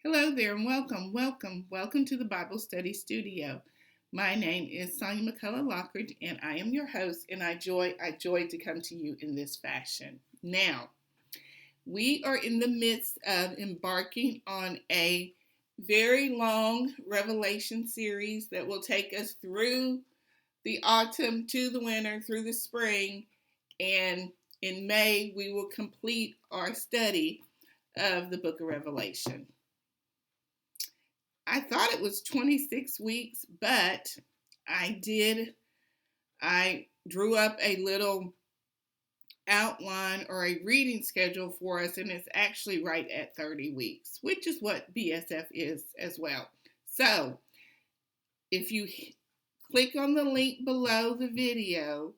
Hello there and welcome to the Bible Study Studio. My name is Sonia McCullough Lockridge and I am your host and I joy to come to you in this fashion. Now, we are in the midst of embarking on a very long Revelation series that will take us through the autumn to the winter, through the spring, and in May we will complete our study of the book of Revelation. I thought it was 26 weeks, but I drew up a little outline or a reading schedule for us, and it's actually right at 30 weeks, which is what BSF is as well. So, if you click on the link below the video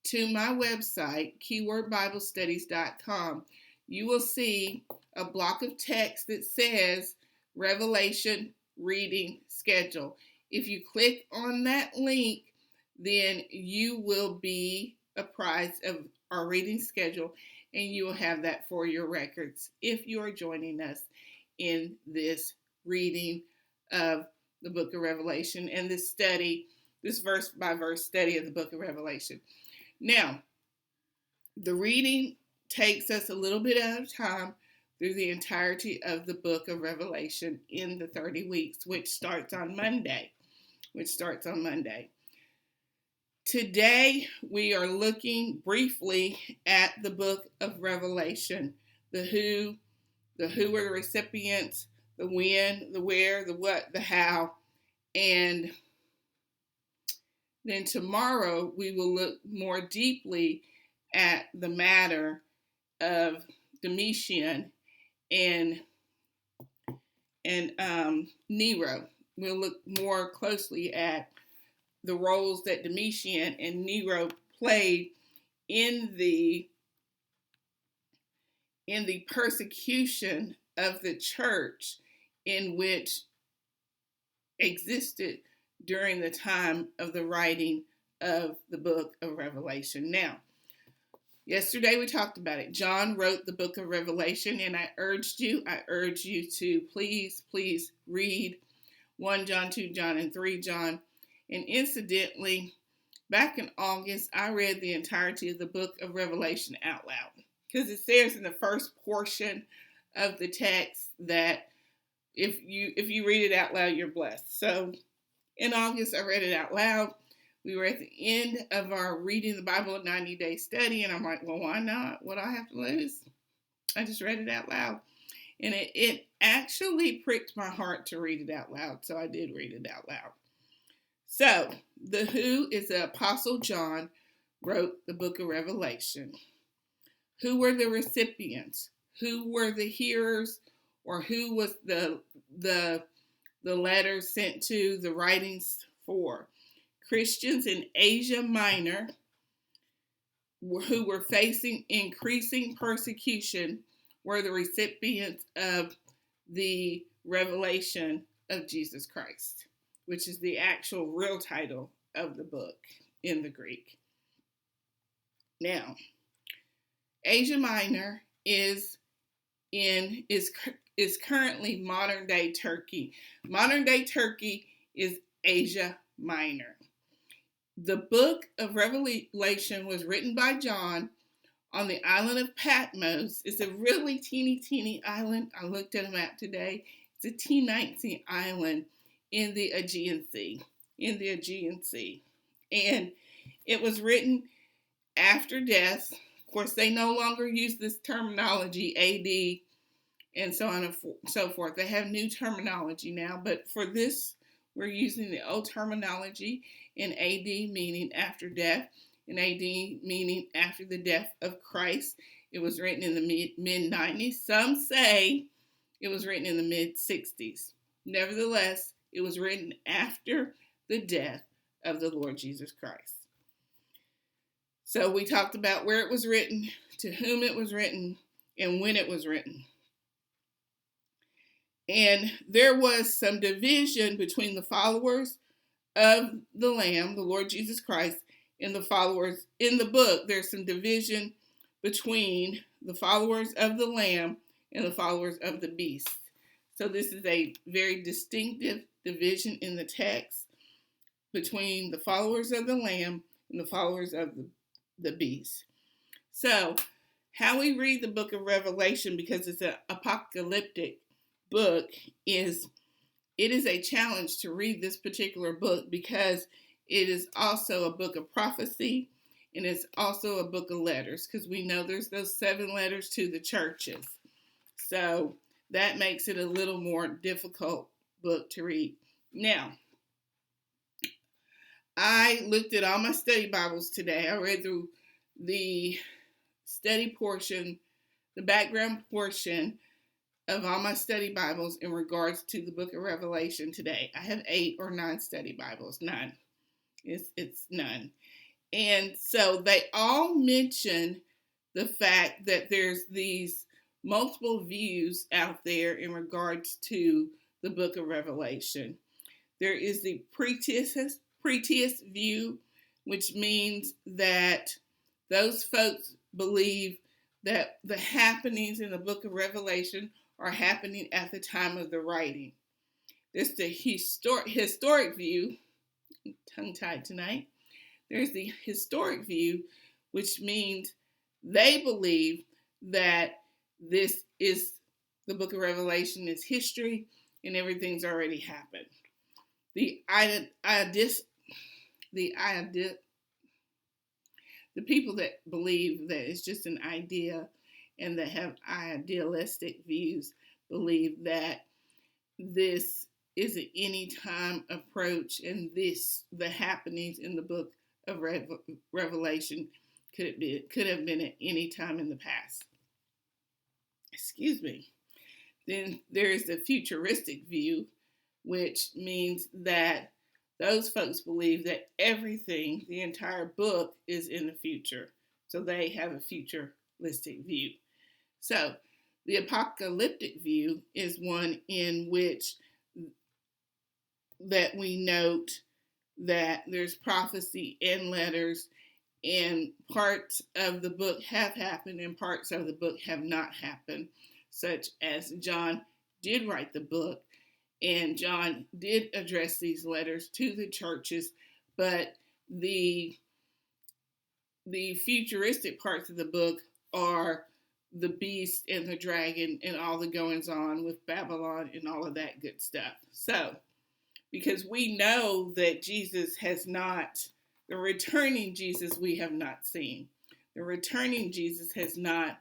to my website, keywordbiblestudies.com, you will see a block of text that says Revelation reading schedule. If you click on that link, then you will be apprised of our reading schedule and you will have that for your records if you are joining us in this reading of the book of Revelation and this verse by verse study of the book of Revelation. Now, the reading takes us a little bit at a time through the entirety of the book of Revelation in the 30 weeks, which starts on Monday. Today, we are looking briefly at the book of Revelation. The who are the recipients, the when, the where, the what, the how. And then tomorrow, we will look more deeply at the matter of Domitian and Nero. We'll look more closely at the roles that Domitian and Nero played in the persecution of the church in which existed during the time of the writing of the book of Revelation. Now, yesterday we talked about it. John wrote the book of Revelation, and I urge you to please read 1 John, 2 John, and 3 John. And incidentally, back in August, I read the entirety of the book of Revelation out loud because it says in the first portion of the text that if you read it out loud, you're blessed. So in August, I read it out loud. We were at the end of our Reading the Bible 90-day study, and I'm like, well, why not? What do I have to lose? I just read it out loud. And it actually pricked my heart to read it out loud, so I did read it out loud. So, the who is the Apostle John wrote the book of Revelation. Who were the recipients? Who were the hearers? Or who was the letter sent to, the writings for? Christians in Asia Minor who were facing increasing persecution were the recipients of the revelation of Jesus Christ, which is the actual real title of the book in the Greek. Now, Asia Minor is currently modern day Turkey. Modern day Turkey is Asia Minor. The book of Revelation was written by John on the island of Patmos. It's a really teeny island. I looked at a map today. It's a teeny island in the Aegean Sea. And it was written after death. Of course, they no longer use this terminology, AD, and so on and so forth. They have new terminology now, but for this, we're using the old terminology in AD, meaning after death, and AD, meaning after the death of Christ. It was written in the mid-90s. Some say it was written in the mid-60s. Nevertheless, it was written after the death of the Lord Jesus Christ. So we talked about where it was written, to whom it was written, and when it was written. And there was some division between the followers of the Lamb, the Lord Jesus Christ, and the followers in the book. There's some division between the followers of the Lamb and the followers of the beast. So this is a very distinctive division in the text between the followers of the Lamb and the followers of the beast. So how we read the book of Revelation, because it's an apocalyptic book, is it is a challenge to read this particular book because it is also a book of prophecy and it's also a book of letters, because we know there's those 7 letters to the churches. So that makes it a little more difficult book to read. Now, I looked at all my study Bibles today. I read through the study portion, the background portion of all my study Bibles in regards to the book of Revelation today. I have 8 or 9 study Bibles. 9. It's none. And so they all mention the fact that there's these multiple views out there in regards to the book of Revelation. There is the preterist view, which means that those folks believe that the happenings in the book of Revelation are happening at the time of the writing. There's the historic view, tongue-tied tonight. There's the historic view, which means they believe that this is the book of Revelation is history and everything's already happened. The people that believe that it's just an idea and that have idealistic views believe that this is an anytime approach, and the happenings in the book of Revelation could have been at any time in the past. Excuse me. Then there is the futuristic view, which means that those folks believe that everything, the entire book, is in the future. So they have a futuristic view. So the apocalyptic view is one in which that we note that there's prophecy and letters, and parts of the book have happened and parts of the book have not happened, such as John did write the book and John did address these letters to the churches, but the futuristic parts of the book are the beast and the dragon and all the goings on with Babylon and all of that good stuff. So, because we know that Jesus has not, the returning Jesus we have not seen. The returning Jesus has not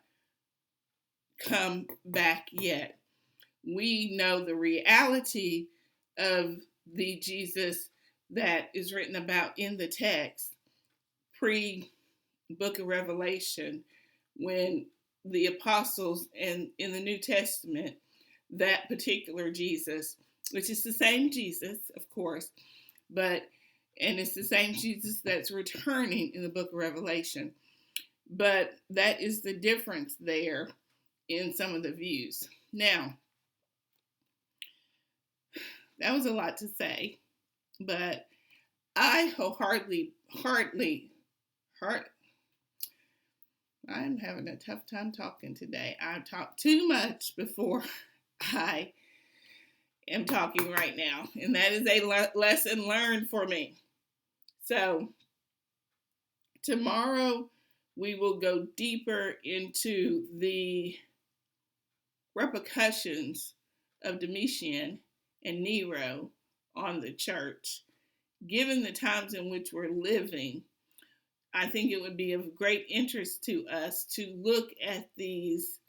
come back yet. We know the reality of the Jesus that is written about in the text pre-book of Revelation, when the apostles and in the New Testament, that particular Jesus, which is the same Jesus, of course, and it's the same Jesus that's returning in the book of Revelation. But that is the difference there in some of the views. Now, that was a lot to say, but I I'm having a tough time talking today. I've talked too much before I am talking right now, and that is a lesson learned for me. So tomorrow we will go deeper into the repercussions of Domitian and Nero on the church. Given the times in which we're living, I think it would be of great interest to us to look at these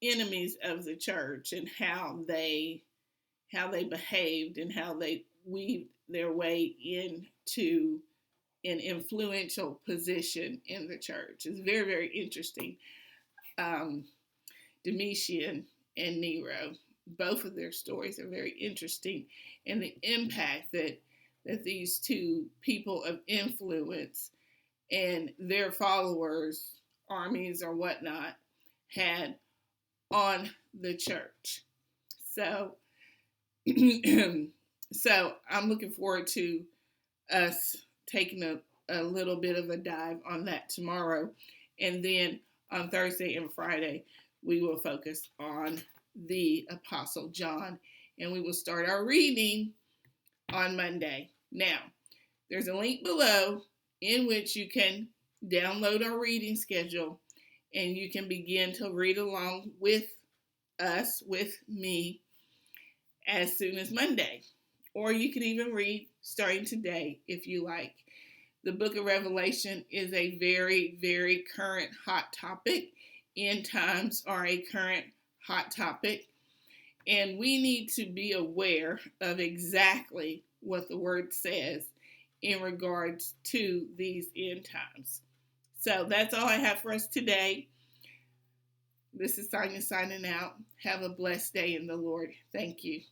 enemies of the church and how they behaved and how they weaved their way into an influential position in the church. It's very, very interesting. Domitian and Nero, both of their stories are very interesting, and the impact that these two people of influence and their followers, armies or whatnot, had on the church. So I'm looking forward to us taking a little bit of a dive on that tomorrow. And then on Thursday and Friday, we will focus on the Apostle John, and we will start our reading on Monday. Now, there's a link below in which you can download our reading schedule, and you can begin to read along with us, with me, as soon as Monday. Or you can even read starting today if you like. The book of Revelation is a very, very current hot topic. End times are a current hot topic. And we need to be aware of exactly what the word says in regards to these end times. So that's all I have for us today. This is Sonia signing out. Have a blessed day in the Lord. Thank you.